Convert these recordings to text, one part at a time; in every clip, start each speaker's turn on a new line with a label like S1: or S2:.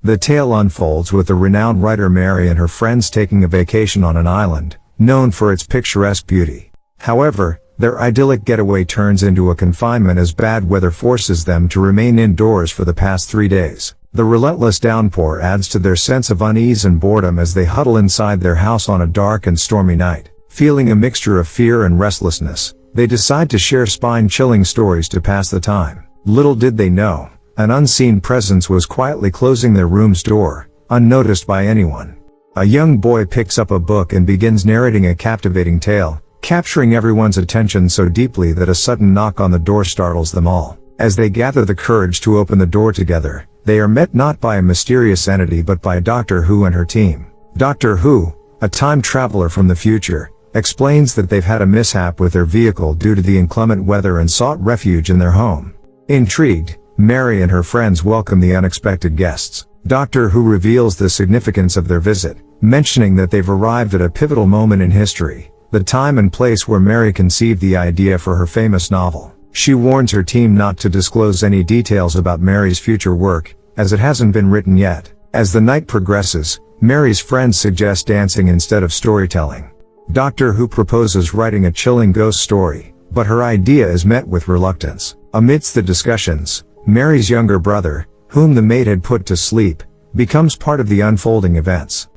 S1: The tale unfolds with the renowned writer Mary and her friends taking a vacation on an island, known for its picturesque beauty. However, their idyllic getaway turns into a confinement as bad weather forces them to remain indoors for the past 3 days. The relentless downpour adds to their sense of unease and boredom as they huddle inside their house on a dark and stormy night. Feeling a mixture of fear and restlessness, they decide to share spine-chilling stories to pass the time. Little did they know, an unseen presence was quietly closing their room's door, unnoticed by anyone. A young boy picks up a book and begins narrating a captivating tale, capturing everyone's attention so deeply that a sudden knock on the door startles them all. As they gather the courage to open the door together, they are met not by a mysterious entity but by Doctor Who and her team. Doctor Who, a time traveler from the future, explains that they've had a mishap with their vehicle due to the inclement weather and sought refuge in their home. Intrigued, Mary and her friends welcome the unexpected guests. Doctor Who reveals the significance of their visit, mentioning that they've arrived at a pivotal moment in history, the time and place where Mary conceived the idea for her famous novel. She warns her team not to disclose any details about Mary's future work, as it hasn't been written yet. As the night progresses, Mary's friends suggest dancing instead of storytelling. Doctor Who proposes writing a chilling ghost story, but her idea is met with reluctance. Amidst the discussions, Mary's younger brother, whom the maid had put to sleep, becomes part of the unfolding events.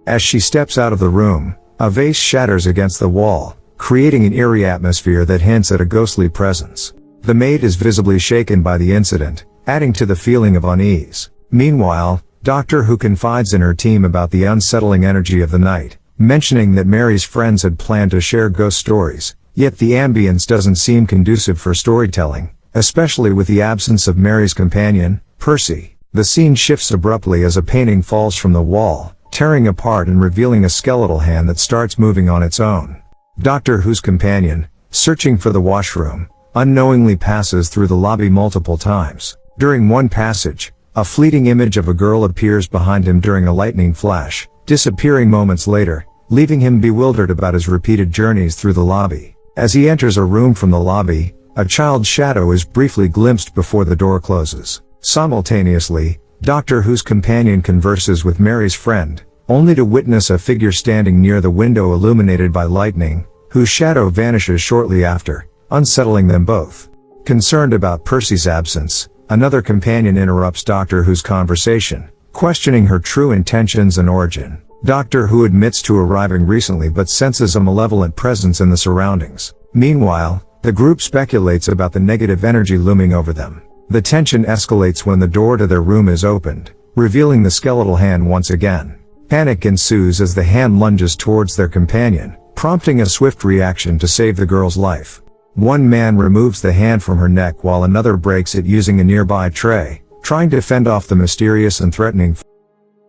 S1: As she steps out of the room, a vase shatters against the wall, creating an eerie atmosphere that hints at a ghostly presence. The maid is visibly shaken by the incident, adding to the feeling of unease. Meanwhile, Doctor Who confides in her team about the unsettling energy of the night, mentioning that Mary's friends had planned to share ghost stories, yet the ambience doesn't seem conducive for storytelling, especially with the absence of Mary's companion, Percy. The scene shifts abruptly as a painting falls from the wall, tearing apart and revealing a skeletal hand that starts moving on its own. Doctor Who's companion, searching for the washroom, unknowingly passes through the lobby multiple times. During one passage, a fleeting image of a girl appears behind him during a lightning flash, disappearing moments later, leaving him bewildered about his repeated journeys through the lobby. As he enters a room from the lobby, a child's shadow is briefly glimpsed before the door closes. Simultaneously, Doctor Who's companion converses with Mary's friend, only to witness a figure standing near the window illuminated by lightning, whose shadow vanishes shortly after, unsettling them both. Concerned about Percy's absence, another companion interrupts Doctor Who's conversation, questioning her true intentions and origin. Doctor Who admits to arriving recently but senses a malevolent presence in the surroundings. Meanwhile, the group speculates about the negative energy looming over them. The tension escalates when the door to their room is opened, revealing the skeletal hand once again. Panic ensues as the hand lunges towards their companion, prompting a swift reaction to save the girl's life. One man removes the hand from her neck while another breaks it using a nearby tray, trying to fend off the mysterious and threatening.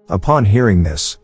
S1: Upon hearing this,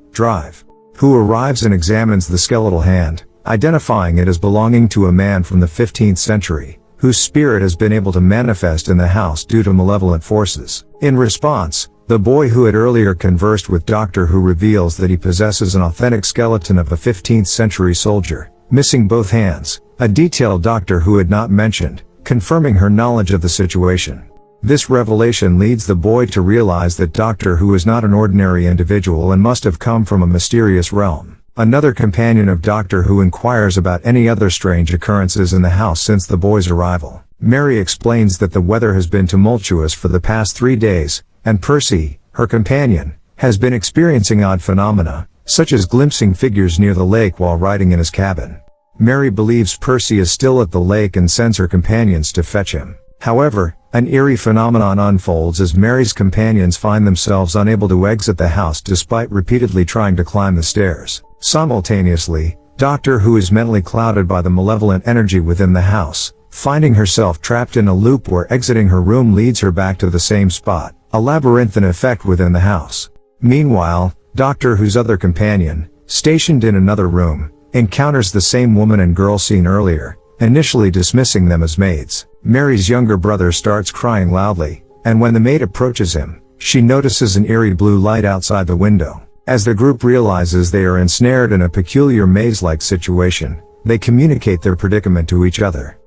S1: Who arrives and examines the skeletal hand, identifying it as belonging to a man from the 15th century, whose spirit has been able to manifest in the house due to malevolent forces. In response, the boy who had earlier conversed with Doctor Who reveals that he possesses an authentic skeleton of a 15th century soldier, missing both hands, a detail Doctor Who had not mentioned, confirming her knowledge of the situation. This revelation leads the boy to realize that Doctor Who is not an ordinary individual and must have come from a mysterious realm. Another companion of Doctor Who inquires about any other strange occurrences in the house since the boy's arrival. Mary explains that the weather has been tumultuous for the past 3 days, and Percy, her companion, has been experiencing odd phenomena, such as glimpsing figures near the lake while riding in his cabin. Mary believes Percy is still at the lake and sends her companions to fetch him. However, an eerie phenomenon unfolds as Mary's companions find themselves unable to exit the house despite repeatedly trying to climb the stairs. Simultaneously, Doctor Who is mentally clouded by the malevolent energy within the house, finding herself trapped in a loop where exiting her room leads her back to the same spot, a labyrinthine effect within the house. Meanwhile, Doctor Who's other companion, stationed in another room, encounters the same woman and girl seen earlier, initially dismissing them as maids. Mary's younger brother starts crying loudly, and when the maid approaches him, she notices an eerie blue light outside the window. As the group realizes they are ensnared in a peculiar maze-like situation, they communicate their predicament to each other.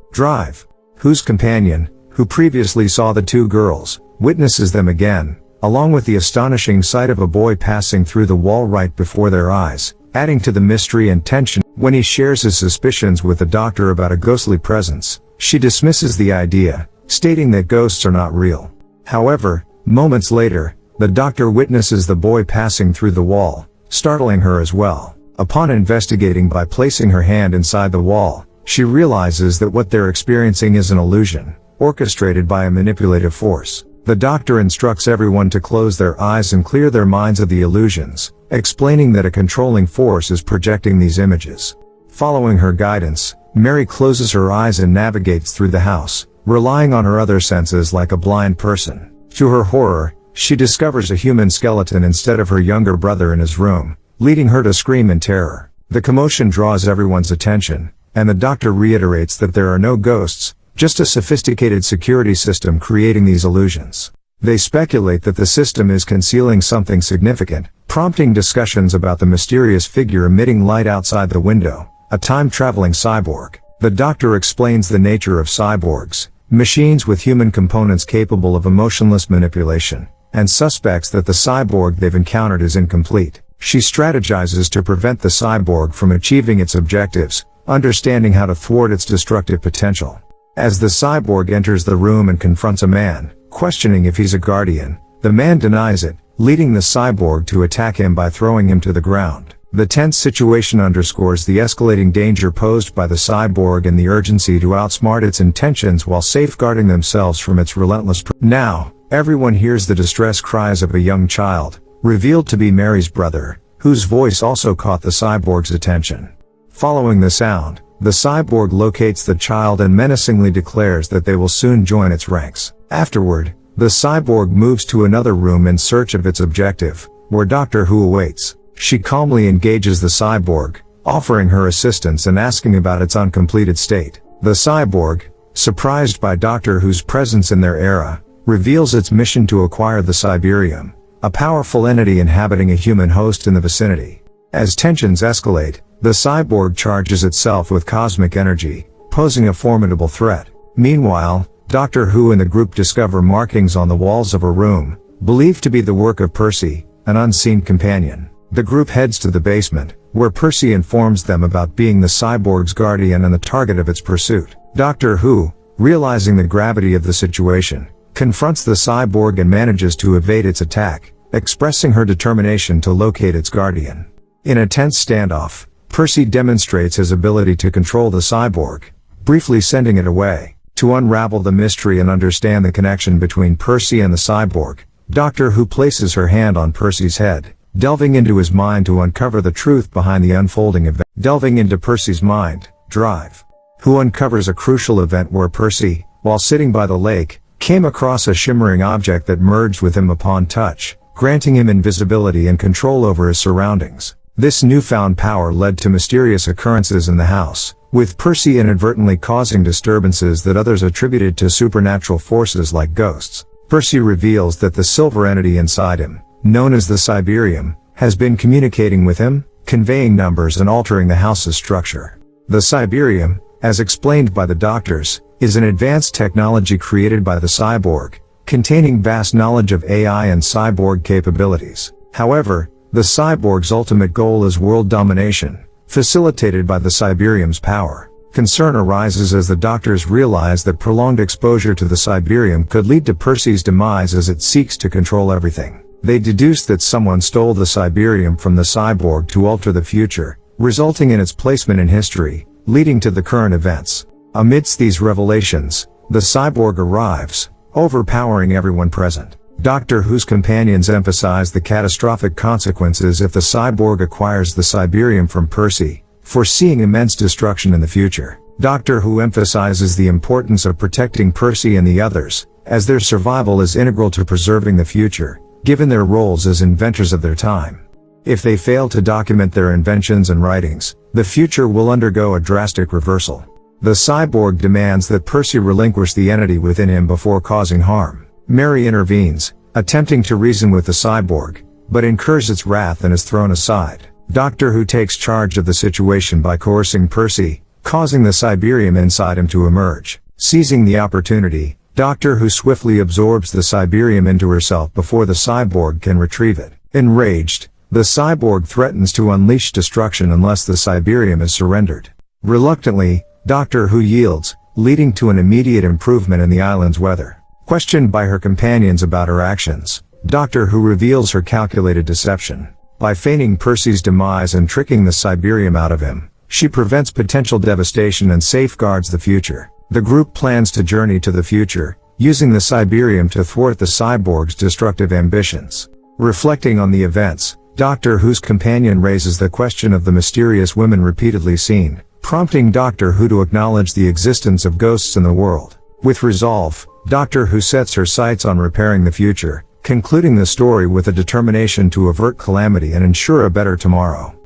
S1: Who's companion, who previously saw the two girls, witnesses them again, along with the astonishing sight of a boy passing through the wall right before their eyes, adding to the mystery and tension. When he shares his suspicions with the doctor about a ghostly presence, she dismisses the idea, stating that ghosts are not real. However, moments later, the doctor witnesses the boy passing through the wall, startling her as well. Upon investigating by placing her hand inside the wall, she realizes that what they're experiencing is an illusion, orchestrated by a manipulative force. The doctor instructs everyone to close their eyes and clear their minds of the illusions, explaining that a controlling force is projecting these images. Following her guidance, Mary closes her eyes and navigates through the house, relying on her other senses like a blind person. To her horror, she discovers a human skeleton instead of her younger brother in his room, leading her to scream in terror. The commotion draws everyone's attention, and the doctor reiterates that there are no ghosts, just a sophisticated security system creating these illusions. They speculate that the system is concealing something significant, prompting discussions about the mysterious figure emitting light outside the window, a time-traveling cyborg. The doctor explains the nature of cyborgs, machines with human components capable of emotionless manipulation, and suspects that the cyborg they've encountered is incomplete. She strategizes to prevent the cyborg from achieving its objectives, understanding how to thwart its destructive potential. As the cyborg enters the room and confronts a man, questioning if he's a guardian, the man denies it, leading the cyborg to attack him by throwing him to the ground. The tense situation underscores the escalating danger posed by the cyborg and the urgency to outsmart its intentions while safeguarding themselves from its relentless Now, everyone hears the distress cries of a young child, revealed to be Mary's brother, whose voice also caught the cyborg's attention. Following the sound, the cyborg locates the child and menacingly declares that they will soon join its ranks. Afterward, the cyborg moves to another room in search of its objective, where Doctor Who awaits. She calmly engages the cyborg, offering her assistance and asking about its uncompleted state. The cyborg, surprised by Doctor Who's presence in their era, reveals its mission to acquire the Cyberium, a powerful entity inhabiting a human host in the vicinity. As tensions escalate, the cyborg charges itself with cosmic energy, posing a formidable threat. Meanwhile, Doctor Who and the group discover markings on the walls of a room, believed to be the work of Percy, an unseen companion. The group heads to the basement, where Percy informs them about being the cyborg's guardian and the target of its pursuit. Doctor Who, realizing the gravity of the situation, confronts the cyborg and manages to evade its attack, expressing her determination to locate its guardian. In a tense standoff, Percy demonstrates his ability to control the cyborg, briefly sending it away. To unravel the mystery and understand the connection between Percy and the cyborg, Doctor Who places her hand on Percy's head, delving into his mind to uncover the truth behind the unfolding event. Delving into Percy's mind, Drive, Who uncovers a crucial event where Percy, while sitting by the lake, came across a shimmering object that merged with him upon touch, granting him invisibility and control over his surroundings. This newfound power led to mysterious occurrences in the house, with Percy inadvertently causing disturbances that others attributed to supernatural forces like ghosts. Percy reveals that the silver entity inside him, known as the Cyberium, has been communicating with him, conveying numbers and altering the house's structure. The Cyberium, as explained by the doctors, is an advanced technology created by the cyborg, containing vast knowledge of AI and cyborg capabilities. However, the cyborg's ultimate goal is world domination, facilitated by the Cyberium's power. Concern arises as the doctors realize that prolonged exposure to the Cyberium could lead to Percy's demise as it seeks to control everything. They deduce that someone stole the Cyberium from the cyborg to alter the future, resulting in its placement in history, leading to the current events. Amidst these revelations, the cyborg arrives, overpowering everyone present. Doctor Who's companions emphasize the catastrophic consequences if the cyborg acquires the Cyberium from Percy, foreseeing immense destruction in the future. Doctor Who emphasizes the importance of protecting Percy and the others, as their survival is integral to preserving the future, given their roles as inventors of their time. If they fail to document their inventions and writings, the future will undergo a drastic reversal. The cyborg demands that Percy relinquish the entity within him before causing harm. Mary intervenes, attempting to reason with the cyborg, but incurs its wrath and is thrown aside. Doctor Who takes charge of the situation by coercing Percy, causing the Cyberium inside him to emerge. Seizing the opportunity, Doctor Who swiftly absorbs the Cyberium into herself before the cyborg can retrieve it. Enraged, the cyborg threatens to unleash destruction unless the Cyberium is surrendered. Reluctantly, Doctor Who yields, leading to an immediate improvement in the island's weather. Questioned by her companions about her actions, Doctor Who reveals her calculated deception. By feigning Percy's demise and tricking the Cyberium out of him, she prevents potential devastation and safeguards the future. The group plans to journey to the future, using the Cyberium to thwart the cyborg's destructive ambitions. Reflecting on the events, Doctor Who's companion raises the question of the mysterious women repeatedly seen, prompting Doctor Who to acknowledge the existence of ghosts in the world. With resolve, Doctor Who sets her sights on repairing the future, concluding the story with a determination to avert calamity and ensure a better tomorrow.